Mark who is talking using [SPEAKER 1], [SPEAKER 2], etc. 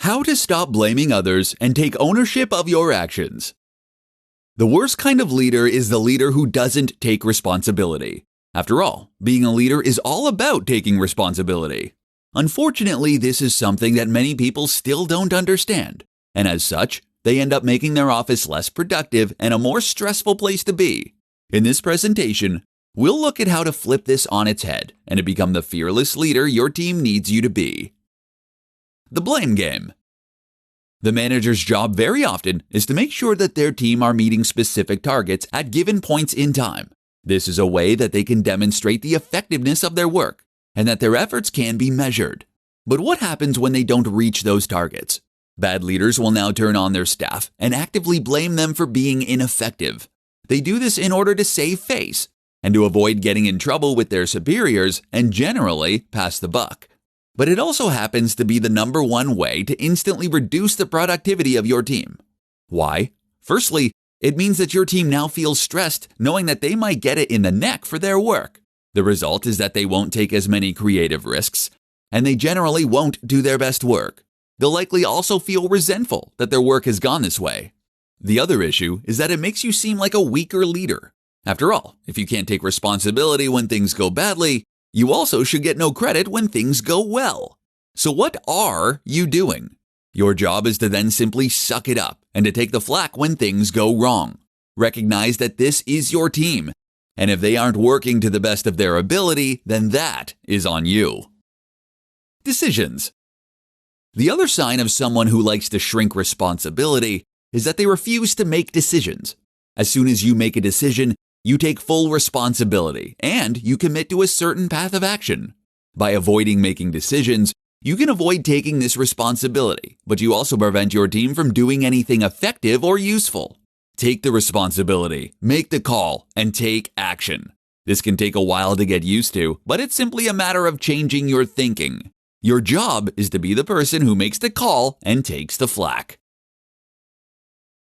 [SPEAKER 1] How to stop blaming others and take ownership of your actions. The worst kind of leader is the leader who doesn't take responsibility. After all, being a leader is all about taking responsibility. Unfortunately, this is something that many people still don't understand, and as such, they end up making their office less productive and a more stressful place to be. In this presentation, we'll look at how to flip this on its head and to become the fearless leader your team needs you to be. The blame game. The manager's job very often is to make sure that their team are meeting specific targets at given points in time. This is a way that they can demonstrate the effectiveness of their work and that their efforts can be measured. But what happens when they don't reach those targets? Bad leaders will now turn on their staff and actively blame them for being ineffective. They do this in order to save face and to avoid getting in trouble with their superiors and generally pass the buck. But it also happens to be the number one way to instantly reduce the productivity of your team. Why? Firstly, it means that your team now feels stressed knowing that they might get it in the neck for their work. The result is that they won't take as many creative risks, and they generally won't do their best work. They'll likely also feel resentful that their work has gone this way. The other issue is that it makes you seem like a weaker leader. After all, if you can't take responsibility when things go badly, you also should get no credit when things go well. So what are you doing? Your job is to then simply suck it up and to take the flak when things go wrong. Recognize that this is your team, and if they aren't working to the best of their ability, then that is on you. Decisions. The other sign of someone who likes to shrink responsibility is that they refuse to make decisions. As soon as you make a decision, you take full responsibility and you commit to a certain path of action. By avoiding making decisions, you can avoid taking this responsibility, but you also prevent your team from doing anything effective or useful. Take the responsibility, make the call, and take action. This can take a while to get used to, but it's simply a matter of changing your thinking. Your job is to be the person who makes the call and takes the flak.